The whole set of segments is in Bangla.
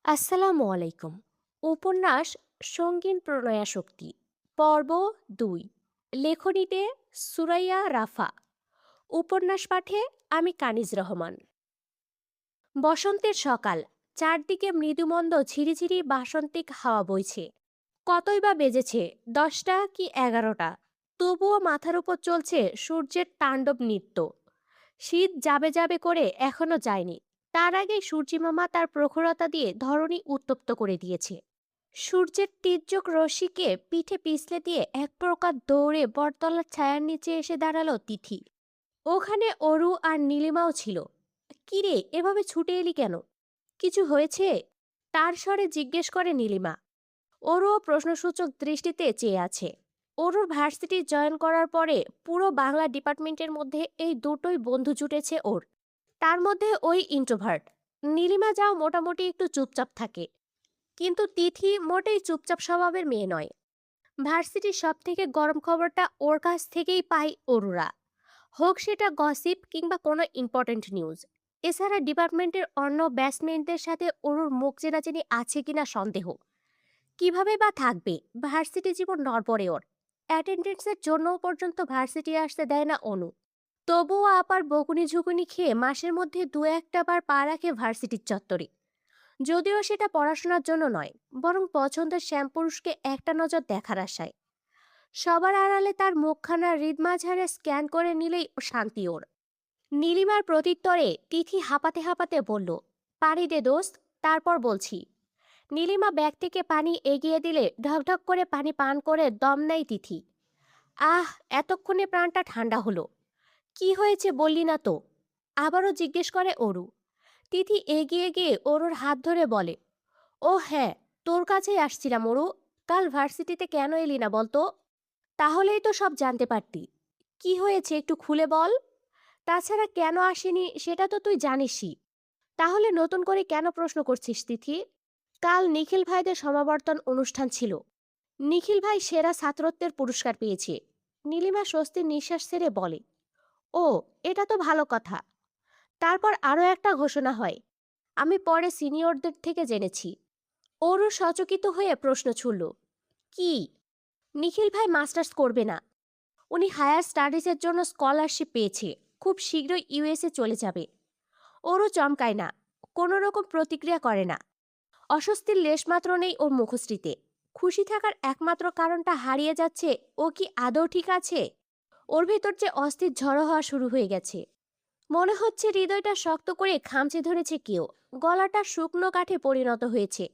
আসসালামু আলাইকুম। উপন্যাস সঙ্গীন প্রণয়াশক্তি পর্ব ২। লেখনীতে সুরাইয়া রাফা। উপন্যাস পাঠে আমি কানিজ রহমান। বসন্তের সকাল। চারদিকে মৃদুমন্দ ঝিরিঝিরি বাসন্তিক হাওয়া বইছে। কতই বা বেজেছে, ১০টা কি ১১টা। তবুও মাথার উপর চলছে সূর্যের তাণ্ডব নৃত্য। শীত যাবে যাবে করে এখনো যায়নি। তার আগেই সূর্যিমামা তার প্রখরতা দিয়ে ধরণী উত্তপ্ত করে দিয়েছে। সূর্যের তীর্যক রশ্মিকে পিঠে পিছলে দিয়ে এক প্রকার দৌড়ে বটতলার ছায়ার নিচে এসে দাঁড়ালো তিথি। ওখানে অরু আর নীলিমাও ছিল। কিরে, এভাবে ছুটে এলি কেন? কিছু হয়েছে? তার স্বরে জিজ্ঞেস করে নীলিমা। অরুও প্রশ্নসূচক দৃষ্টিতে চেয়ে আছে। অরুর ভার্সিটি জয়েন করার পরে পুরো বাংলা ডিপার্টমেন্টের মধ্যে এই দুটোই বন্ধু জুটেছে ওর। তার মধ্যে ওই ইন্ট্রোভার্ট। নীলিমা যাও মোটামুটি একটু চুপচাপ থাকে, কিন্তু তিথি মোটেই চুপচাপ স্বভাবের মেয়ে নয়। ভার্সিটির সব থেকে গরম খবরটা ওর কাছ থেকেই পাই অরুরা, হোক সেটা গসিপ কিংবা কোনো ইম্পর্ট্যান্ট নিউজ। এছাড়া ডিপার্টমেন্টের অন্য ব্যাচমেটদের সাথে অরুর মুখ চেনাচেনি আছে কিনা সন্দেহ। কিভাবে বা থাকবে, ভার্সিটি জীবন নড়বড়ে ওর। অ্যাটেন্ডেন্সের জন্যও পর্যন্ত ভার্সিটি আসতে দেয় না অনু। তবুও আপার বকুনি ঝুঁকুনি খেয়ে মাসের মধ্যে দু একটা বার পা রাখে ভার্সিটির চত্বরে। যদিও সেটা পড়াশোনার জন্য নয়, বরং পছন্দের শ্যামপুরুষকে একটা নজর দেখার আশায়। সবার আড়ালে তার মুখখানা হৃদমাঝারে স্ক্যান করে নিলেই শান্তি ওর। নীলিমার প্রত্যুত্তরে তিথি হাঁপাতে হাঁপাতে বলল, পানি দে দোস্ত, তারপর বলছি। নীলিমা ব্যাগ থেকে পানি এগিয়ে দিলে ঢকঢক করে পানি পান করে দম নেয় তিথি। আহ, এতক্ষণে প্রাণটা ঠান্ডা হলো। কি হয়েছে বললি না তো? আবারও জিজ্ঞেস করে অরু। তিথি এগিয়ে গিয়ে অরুর হাত ধরে বলে, ও হ্যাঁ, তোর কাছেই আসছিলাম অরু। কাল ভার্সিটিতে কেন এলি না বলতো? তাহলেই তো সব জানতে পারতি। কি হয়েছে একটু খুলে বল। তাছাড়া কেন আসেনি সেটা তো তুই জানিসই। তাহলে নতুন করে কেন প্রশ্ন করছিস তিথি? কাল নিখিল ভাইদের সমাবর্তন অনুষ্ঠান ছিল। নিখিল ভাই সেরা ছাত্রত্বের পুরস্কার পেয়েছে। নীলিমা স্বস্তির নিঃশ্বাস ছেড়ে বলে, ও, এটা তো ভালো কথা। তারপর আরও একটা ঘোষণা হয়, আমি পরে সিনিয়রদের থেকে জেনেছি। ওরও সচকিত হয়ে প্রশ্ন ছুড়ল, কি? নিখিল ভাই মাস্টার্স করবে না। উনি হায়ার স্টাডিজের জন্য স্কলারশিপ পেয়েছে। খুব শীঘ্রই ইউএসএ চলে যাবে। ওরও চমকায় না, কোনো রকম প্রতিক্রিয়া করে না। অস্বস্তির লেশমাত্র নেই ওর মুখশ্রীতে। খুশি থাকার একমাত্র কারণটা হারিয়ে যাচ্ছে। ও কি আদৌ ঠিক আছে? ওর ভেতর যে অস্থির ঝড়ো হওয়া শুরু হয়ে গেছে। মনে হচ্ছে হৃদয়টা শক্ত করে খামচে ধরেছে কেউ। গলাটা শুকনো কাঠে পরিণত হয়েছে।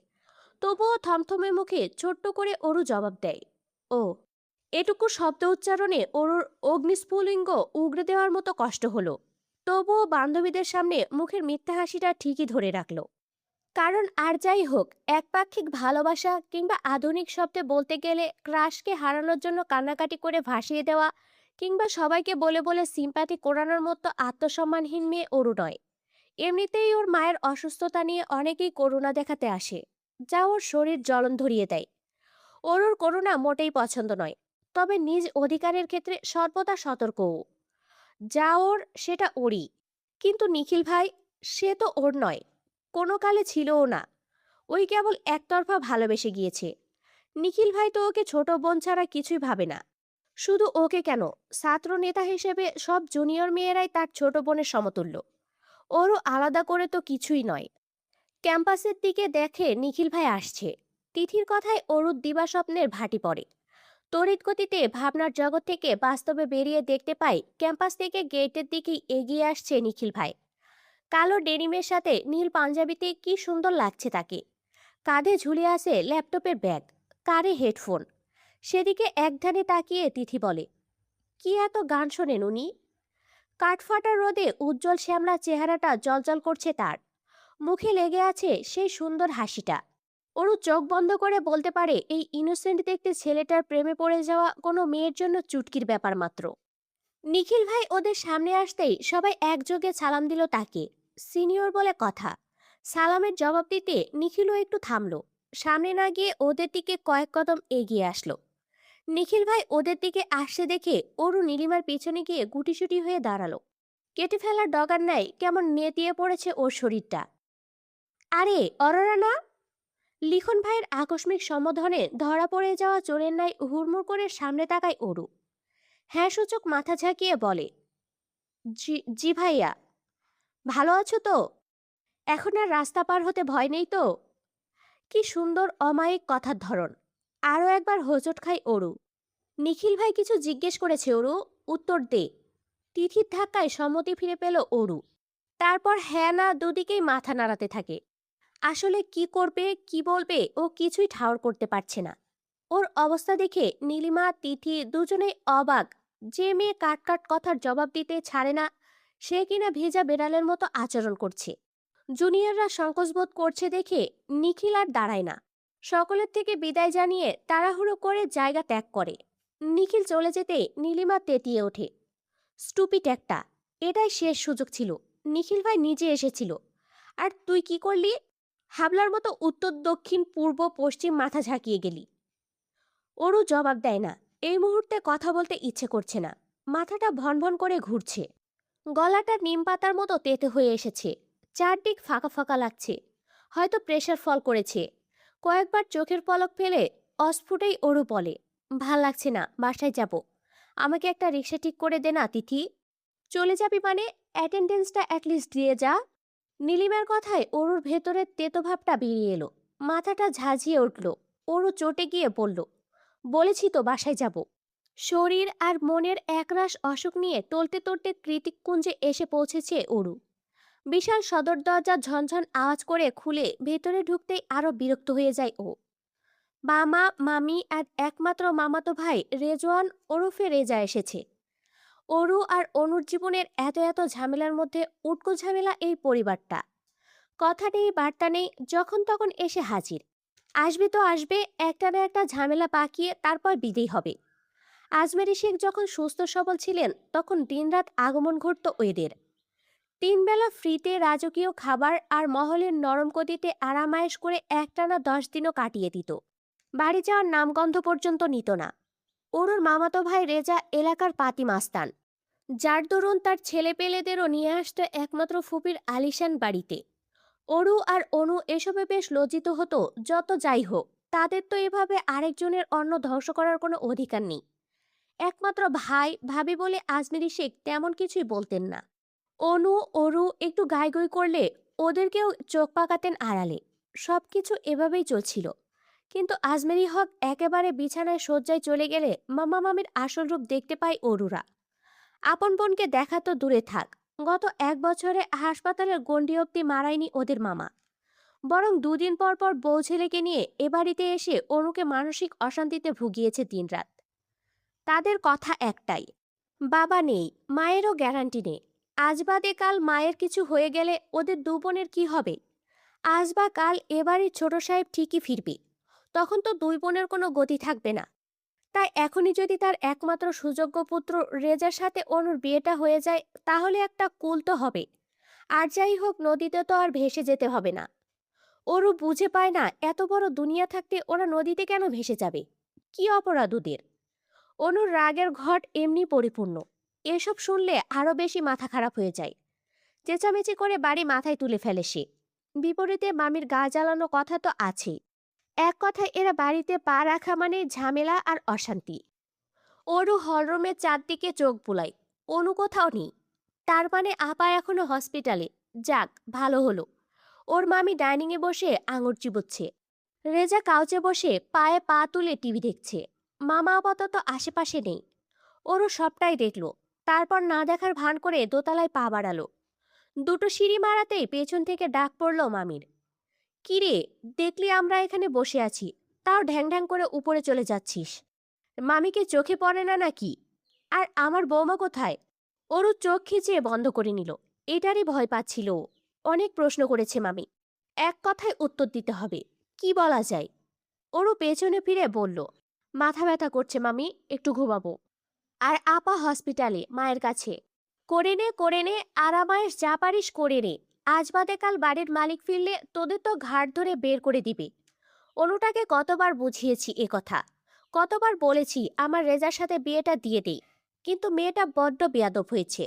তবুও থমথমে মুখে ছোট্ট করে অরু জবাব দেয়, ও। এটুকু শব্দ উচ্চারণে অরুর অগ্নিস্ফুলিঙ্গ উগড়ে দেওয়ার মতো কষ্ট হলো। তবুও বান্ধবীদের সামনে মুখের মিথ্যা হাসিটা ঠিকই ধরে রাখলো। কারণ আর যাই হোক, একপাক্ষিক ভালোবাসা কিংবা আধুনিক শব্দে বলতে গেলে ক্রাশকে হারানোর জন্য কান্নাকাটি করে ভাসিয়ে দেওয়া কিংবা সবাইকে বলে বলে সিম্প্যাথি কোরানোর মতো আত্মসম্মানহীন মেয়ে অরু নয়। এমনিতেই ওর মায়ের অসুস্থতা নিয়ে অনেকেই করুণা দেখাতে আসে, যা ওর শরীর জ্বলন ধরিয়ে দেয়। অরুর করুণা মোটেই পছন্দ নয়, তবে নিজ অধিকারের ক্ষেত্রে সর্বদা সতর্কও। যা ওর সেটা ওরই। কিন্তু নিখিল ভাই, সে তো ওর নয়, কোনো কালে ছিলও না। ওই কেবল একতরফা ভালোবেসে গিয়েছে। নিখিল ভাই তো ওকে ছোট বোন ছাড়া কিছুই ভাবে না। শুধু ওকে কেন, ছাত্র নেতা হিসেবে সব জুনিয়র মেয়েরাই তার ছোট বোনের সমতুল্য। ওরও আলাদা করে তো কিছুই নয়। ক্যাম্পাসের দিকে দেখে নিখিল ভাই আসছে। তিথির কথায় অরুর দিবাস্বপ্নের ভাটি পড়ে। তড়িৎ গতিতে ভাবনার জগৎ থেকে বাস্তবে বেরিয়ে দেখতে পাই ক্যাম্পাস থেকে গেটের দিকেই এগিয়ে আসছে নিখিল ভাই। কালো ডেনিমের সাথে নীল পাঞ্জাবিতে কি সুন্দর লাগছে তাকে। কাঁধে ঝুলে আছে ল্যাপটপের ব্যাগ, কানে হেডফোন। সেদিকে একধানে তাকিয়ে তিথি বলে, কি এত গান শোনেন উনি? কাঠফাটা রোদে উজ্জ্বল শ্যামলা চেহারাটা জলজল করছে তার। মুখে লেগে আছে সেই সুন্দর হাসিটা। ওরু চোখ বন্ধ করে বলতে পারে এই ইনোসেন্ট দেখতে ছেলেটার প্রেমে পড়ে যাওয়া কোনো মেয়ের জন্য চুটকির ব্যাপার মাত্র। নিখিল ভাই ওদের সামনে আসতেই সবাই একযোগে সালাম দিল তাকে। সিনিয়র বলে কথা। সালামের জবাব দিতে নিখিলও একটু থামলো। সামনে না গিয়ে ওদের দিকে কয়েক কদম এগিয়ে আসলো। নিখিল ভাই ওদের দিকে আসছে দেখে অরু নীলিমার পিছনে গিয়ে গুটিসুটি হয়ে দাঁড়ালো। কেটে ফেলার ডগার ন্যায় কেমন নেতিয়ে পড়েছে ওর শরীরটা। আরে অরোরা না? লিখন ভাইয়ের আকস্মিক সম্বোধনে ধরা পড়ে যাওয়া চোরের ন্যায় হুড়মুড় করে সামনে তাকায় অরু। হ্যাঁ সূচক মাথা ঝাঁকিয়ে বলে, জি জি ভাইয়া। ভালো আছো তো? এখন আর রাস্তা পার হতে ভয় নেই তো? কি সুন্দর অমায়িক কথার ধরন। আরও একবার হোঁচট খায় অরু। নিখিল ভাই কিছু জিজ্ঞেস করেছে অরু, উত্তর দে। তিথির ধাক্কায় সম্মতি ফিরে পেল অরু। তারপর হ্যাঁ না দুদিকেই মাথা নাড়াতে থাকে। আসলে কি করবে কি বলবে ও কিছুই ঠাউর করতে পারছে না। ওর অবস্থা দেখে নীলিমা তিথি দুজনেই অবাক। যে মেয়ে কাট কাট কথার জবাব দিতে ছাড়ে না, সে কিনা ভেজা বেড়ালের মতো আচরণ করছে। জুনিয়ররা সংকোচবোধ করছে দেখে নিখিল আর দাঁড়ায় না। সকলের থেকে বিদায় জানিয়ে তাড়াহুড়ো করে জায়গা ত্যাগ করে। নিখিল চলে যেতে নীলিমা তেতিয়ে ওঠে। স্টুপিড একটা, এটাই শেষ সুযোগ ছিল। নিখিল ভাই নিজে এসেছিল, আর তুই কি করলি? হাবলার মতো উত্তর দক্ষিণ পূর্ব পশ্চিম মাথা ঝাঁকিয়ে গেলি। ওরও জবাব দেয় না। এই মুহূর্তে কথা বলতে ইচ্ছে করছে না। মাথাটা ভনভন করে ঘুরছে। গলাটা নিম পাতার মতো তেতে হয়ে এসেছে। চারদিক ফাঁকা ফাঁকা লাগছে। হয়তো প্রেশার ফল করেছে। কয়েকবার চোখের পলক ফেলে অস্ফুটেই ওরু বলে, ভাল লাগছে না, বাসায় যাব। আমাকে একটা রিক্সা ঠিক করে দে না তিথি। চলে যাবি মানে অ্যাটেন্ডেন্সটা অ্যাটলিস্ট দিয়ে যা। নীলিমার কথায় ওরুর ভেতরের তেতোভাবটা বেরিয়ে এলো। মাথাটা ঝাঁঝিয়ে উঠল। ওরু চটে গিয়ে বলল, বলেছি তো বাসায় যাব। শরীর আর মনের একরাশ অসুখ নিয়ে টলতে টলতে কৃতিককুঞ্জে এসে পৌঁছেছে অরু। বিশাল সদর দরজা ঝনঝন আওয়াজ করে খুলে ভেতরে ঢুকতেই আরো বিরক্ত হয়ে যায় ও। মামা মামি আর একমাত্র মামাতো ভাই রেজওয়ান ওরফে রেজা এসেছে। অরু আর অনুর জীবনের এত এত ঝামেলার মধ্যে উটকো ঝামেলা এই পরিবারটা। কথা নেই বার্তা নেই, যখন তখন এসে হাজির। আসবে তো আসবে, একটা না একটা ঝামেলা পাকিয়ে তারপর বিদেয় হবে। আজমেরি শেখ যখন সুস্থ সবল ছিলেন তখন দিনরাত আগমন ঘটত এদের। তিনবেলা ফ্রিতে রাজকীয় খাবার আর মহলের নরম গদিতে আরামায়েশ করে একটানা 10 দিনও কাটিয়ে দিত। বাড়ি যাওয়ার নামগন্ধ পর্যন্ত নিত না। অরুর মামাতো ভাই রেজা এলাকার পাতি মাস্তান, যার দরুন তার ছেলেপেলেদেরও নিয়ে আসতো একমাত্র ফুপির আলিশান বাড়িতে। অরু আর অনু এসবে বেশ লজ্জিত হতো। যত যাই হোক, তাদের তো এভাবে আরেকজনের অন্ন ধ্বংস করার কোনো অধিকার নেই। একমাত্র ভাই ভাবি বলে আজমেরি শেখ তেমন কিছুই বলতেন না। অনু অরু একটু গাইগই করলে ওদেরকেও চোখ পাকাতেন আড়ালে। সবকিছু এভাবেই চলছিল। কিন্তু আজমেরি হক একেবারে বিছানায় শয্যায় চলে গেলে মামা মামির আসল রূপ দেখতে পায় অরুরা। আপন বোনকে দেখা তো দূরে থাক, গত 1 বছরে হাসপাতালের গণ্ডি অব্দি মারায়নি ওদের মামা। বরং দুদিন পর পর বউ ছেলেকে নিয়ে এ বাড়িতে এসে অনুকে মানসিক অশান্তিতে ভুগিয়েছে দিনরাত। তাদের কথা একটাই, বাবা নেই, মায়েরও গ্যারান্টি নেই। আজ বাদে কাল মায়ের কিছু হয়ে গেলে ওদের দু বোনের কি হবে? আজ বা কাল এবারই ছোট সাহেব ঠিকই ফিরবে। তখন তো দুই বোনের কোনো গতি থাকবে না। তাই এখনই যদি তার একমাত্র সুযোগ্য পুত্র রেজার সাথে অনুর বিয়েটা হয়ে যায়, তাহলে একটা কুল তো হবে। আর যাই হোক, নদীতে তো আর ভেসে যেতে হবে না। ওরও বুঝে পায় না, এত বড় দুনিয়া থাকতে ওরা নদীতে কেন ভেসে যাবে? কি অপরাধ ওদের? অনুর রাগের ঘট এমনি পরিপূর্ণ। এসব শুনলে আরো বেশি মাথা খারাপ হয়ে যায়। চেঁচামেচি করে বাড়ি মাথায় তুলে ফেলে সে। বিপরীতে মামির গা জ্বালানো কথা তো আছেই। এক কথায় এরা বাড়িতে পা রাখা মানে ঝামেলা আর অশান্তি। ওরও হলরুমের চারদিকে চোখ বুলায়। অনু কোথাও নেই। তার মানে আপা এখনো হসপিটালে। যাক, ভালো হলো। ওর মামি ডাইনিংয়ে বসে আঙুর চিবোচ্ছে। রেজা কাউচে বসে পায়ে পা তুলে টিভি দেখছে। মামা আপাতত আশেপাশে নেই। ওরও সবটাই দেখল। তারপর না দেখার ভান করে দোতলায় পা বাড়ালো। দুটো সিঁড়ি মারাতেই পেছন থেকে ডাক পড়ল মামির। কিরে, দেখলি আমরা এখানে বসে আছি, তাও ঢ্যাং ঢ্যাং করে উপরে চলে যাচ্ছিস? মামিকে চোখে পড়ে না নাকি? আর আমার বৌমা কোথায়? ওরও চোখ খিচিয়ে বন্ধ করে নিল। এটারই ভয় পাচ্ছিল ও। অনেক প্রশ্ন করেছে মামি, এক কথায় উত্তর দিতে হবে। কি বলা যায়? ওরও পেছনে ফিরে বলল, মাথা ব্যথা করছে মামি, একটু ঘুমাবো। আর আপা হসপিটালে মায়ের কাছে। করে নে আরামায়েশ, যা পারিস করে নে। আজ বাদে কাল বাড়ির মালিক ফিরলে তোদের তো ঘাট ধরে বের করে দিবে। অনুটাকে কতবার বুঝিয়েছি এ কথা, কতবার বলেছি আমার রেজার সাথে বিয়েটা দিয়ে দেই, কিন্তু মেয়েটা বড্ড বেয়াদব হয়েছে।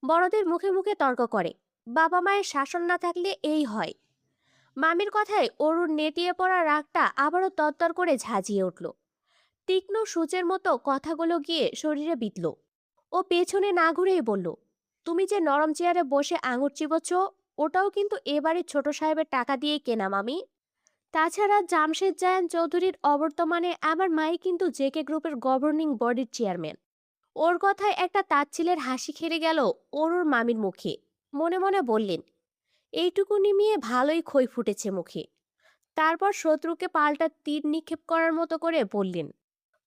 বড়দের মুখে মুখে তর্ক করে। বাবা মায়ের শাসন না থাকলে এই হয়। মামির কথায় অরুর নেতিয়ে পড়া রাগটা আবারও তরতর করে ঝাঁঝিয়ে উঠল। তীক্ষ্ণ সূচের মতো কথাগুলো গিয়ে শরীরে বিঁধল। ও পেছনে না ঘুরেই বলল, তুমি যে নরম চেয়ারে বসে আঙুর চিবোচ্ছ, ওটাও কিন্তু এবারে ছোট সাহেবের টাকা দিয়ে কেনা মামি। তাছাড়া জামশেদ জায়ান চৌধুরীর অবর্তমানে আমার মাই কিন্তু জেকে গ্রুপের গভর্নিং বডির চেয়ারম্যান। ওর কথায় একটা তাচ্ছিলের হাসি খেলে গেল অরুর মামির মুখে। মনে মনে বললেন, এইটুকু নিমিয়ে ভালোই খই ফুটেছে মুখে। তারপর শত্রুকে পাল্টা তীর নিক্ষেপ করার মতো করে বললেন,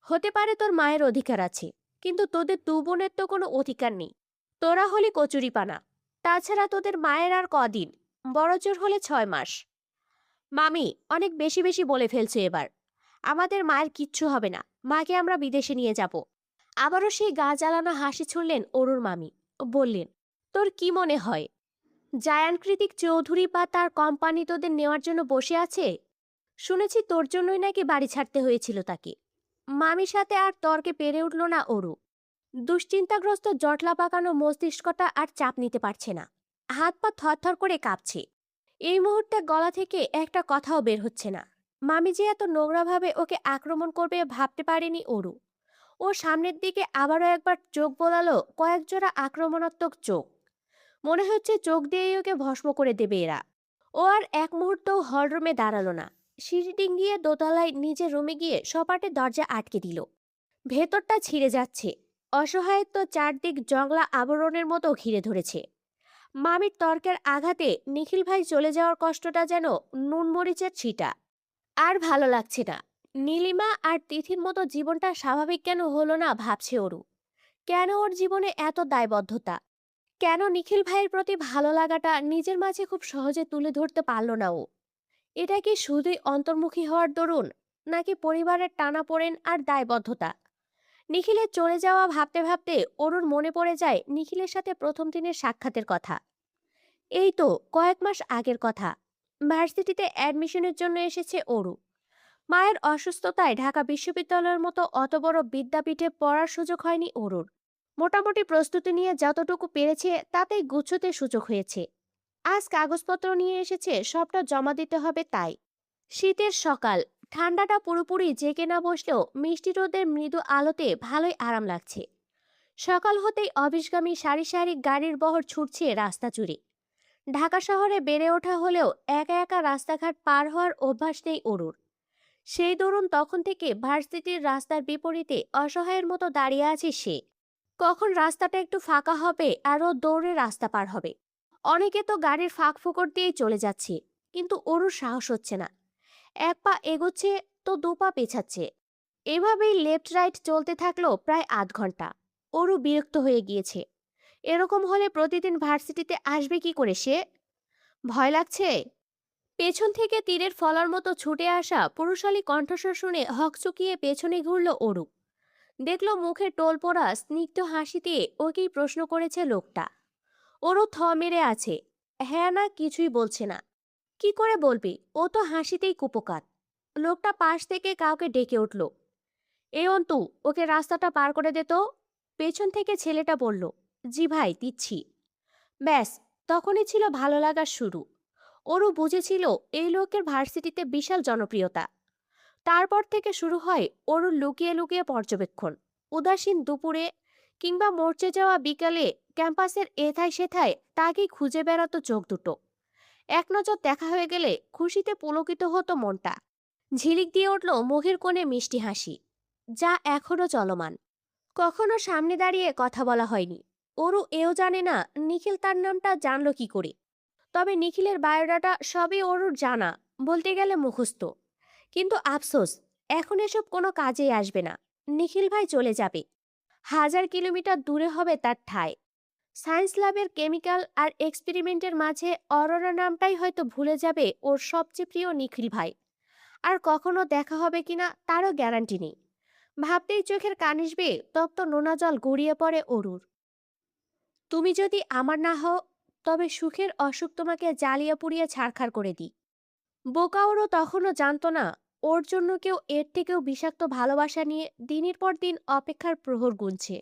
হতে পারে তোর মায়ের অধিকার আছে, কিন্তু তোদের দু বোনের তো কোনো অধিকার নেই। তোরা হলি কচুরিপানা। তাছাড়া তোদের মায়ের আর কদিন, বড়জোর হলে 6 মাস। মামি অনেক বেশি বেশি বলে ফেলছে এবার। আমাদের মায়ের কিচ্ছু হবে না, মাকে আমরা বিদেশে নিয়ে যাব। আবারও সেই গা জ্বালানো হাসি ছুড়লেন অরুর মামি। বললেন, তোর কি মনে হয় জায়ানকৃতিক চৌধুরী বা তার কোম্পানি তোদের নেওয়ার জন্য বসে আছে? শুনেছি তোর জন্যই নাকি বাড়ি ছাড়তে হয়েছিল তাকে। মামির সাথে আর তর্কে পেরে উঠল না অরু। দুশ্চিন্তাগ্রস্ত জটলা পাকানো মস্তিষ্কটা আর চাপ নিতে পারছে না। হাত পা থরথর করে কাঁপছে। এই মুহূর্তে গলা থেকে একটা কথাও বের হচ্ছে না। মামি যে এত নোংরাভাবে ওকে আক্রমণ করবে ভাবতে পারেনি অরু। ও সামনের দিকে আবারও একবার চোখ বোলালো, কয়েক জোড়া আক্রমণাত্মক চোখ। মনে হচ্ছে চোখ দিয়েই ওকে ভস্ম করে দেবে এরা। ও আর এক মুহূর্তও হলরুমে দাঁড়ালো না। সিঁড়ি ডিঙ্গিয়ে দোতলায় নিজের রুমে গিয়ে সপাটে দরজা আটকে দিল। ভেতরটা ছিঁড়ে যাচ্ছে। অসহায়ত্ব চারদিক জংলা আবরণের মতো ঘিরে ধরেছে। মামির তর্কের আঘাতে নিখিল ভাই চলে যাওয়ার কষ্টটা যেন নুন মরিচের ছিটা। আর ভালো লাগছে না। নীলিমা আর তিথির মতো জীবনটা স্বাভাবিক কেন হলো না ভাবছে অরু। কেন ওর জীবনে এত দায়বদ্ধতা? কেন নিখিল ভাইয়ের প্রতি ভালো লাগাটা নিজের মাঝে খুব সহজে তুলে ধরতে পারল না ও? এটা কি শুধুই অন্তর্মুখী হওয়ার দরুন, নাকি পরিবারের টানাপোড়েন আর দায়বদ্ধতা? নিখিলের চলে যাওয়া ভাবতে ভাবতে অরুর মনে পড়ে যায় নিখিলের সাথে প্রথম দিনের সাক্ষাতের কথা। এই তো কয়েক মাস আগের কথা। ভার্সিটিতে অ্যাডমিশনের জন্য এসেছে অরু। মায়ের অসুস্থতায় ঢাকা বিশ্ববিদ্যালয়ের মতো অত বড় বিদ্যাপীঠে পড়ার সুযোগ হয়নি অরুর। মোটামুটি প্রস্তুতি নিয়ে যতটুকু পেরেছে তাতেই গুছোতে সুযোগ হয়েছে। আজ কাগজপত্র নিয়ে এসেছে, সবটা জমা দিতে হবে তাই। শীতের সকাল, ঠান্ডাটা পুরোপুরি জেগে না বসলেও মিষ্টি রোদের মৃদু আলোতে ভালোই আরাম লাগছে। সকাল হতেই অফিসগামী সারি সারি গাড়ির বহর ছুটছে রাস্তা জুড়ে। ঢাকা শহরে বেড়ে ওঠা হলেও একা একা রাস্তাঘাট পার হওয়ার অভ্যাস নেই অরুর। সেই দরুন তখন থেকে ভার্সিটির রাস্তার বিপরীতে অসহায়ের মতো দাঁড়িয়ে আছে সে। কখন রাস্তাটা একটু ফাঁকা হবে আর ও দৌড়ে রাস্তা পার হবে। অনেকে তো গাড়ির ফাঁক ফোকর দিয়েই চলে যাচ্ছে, কিন্তু ওরও সাহস হচ্ছে না। এক পা এগোচ্ছে তো দু পা পেছাচ্ছে। এভাবেই লেফট রাইট চলতে থাকলো প্রায় আধ ঘন্টা। ওরও বিরক্ত হয়ে গিয়েছে। এরকম হলে প্রতিদিন ভার্সিটিতে আসবে কি করে সে? ভয় লাগছে। পেছন থেকে তীরের ফলার মতো ছুটে আসা পুরুষালী কণ্ঠস্বর শুনে হকচকিয়ে পেছনে ঘুরল অরু। দেখল মুখে টোল পড়া স্নিগ্ধ হাসি দিয়ে ওকেই প্রশ্ন করেছে লোকটা। ওরও থ মেরে আছে। হ্যাঁ না কিছুই বলছে না। কি করে বলবি, ও তো হাসিতেই কুপোকাত। লোকটা পাশ থেকে কাউকে ডেকে উঠল, এ অন্তু, ওকে রাস্তাটা পার করে দে তো। পেছন থেকে ছেলেটা বলল, জি ভাই দিচ্ছি। ব্যাস, তখনই ছিল ভালো লাগার শুরু। ওরও বুঝেছিল এই লোকের ভার্সিটিতে বিশাল জনপ্রিয়তা। তারপর থেকে শুরু হয় ওর লুকিয়ে লুকিয়ে পর্যবেক্ষণ। উদাসীন দুপুরে কিংবা মরচে যাওয়া বিকালে ক্যাম্পাসের এথায় সেথায় তাকেই খুঁজে বেড়াতো চোখ দুটো। এক নজর দেখা হয়ে গেলে খুশিতে পুলকিত হতো মনটা। ঝিলিক দিয়ে উঠল মুখের কোণে মিষ্টি হাসি, যা এখনো চলমান। কখনো সামনে দাঁড়িয়ে কথা বলা হয়নি। ওরও এও জানে না নিখিল তার নামটা জানলো কি করে। তবে নিখিলের বায়োডাটা সবই ওরুর জানা, বলতে গেলে মুখস্থ। কিন্তু আফসোস, এখন এসব কোনো কাজেই আসবে না। নিখিল ভাই চলে যাবে। 1000 কিলোমিটার দূরে হবে তার ঠাঁই। সায়েন্স ল্যাবের কেমিক্যাল আর এক্সপেরিমেন্টের মাঝে অরোরা নামটাই হয়তো ভুলে যাবে ওর সবচেয়ে প্রিয় নিখিল ভাই। আর কখনো দেখা হবে কিনা তারও গ্যারান্টি নেই। ভাবতেই চোখের কানিসবে তপ্ত নোনা জল গড়িয়ে পড়ে অরুর। তুমি যদি আমার না হও, তবে সুখের অসুখ তোমাকে জ্বালিয়ে পুড়িয়ে ছারখার করে দিই। বোকা ওরও তখনও জানতো না ওর জন্য কেউ এর থেকেও বিষাক্ত ভালোবাসা নিয়ে দিনের পর দিন অপেক্ষার প্রহর গুনছে।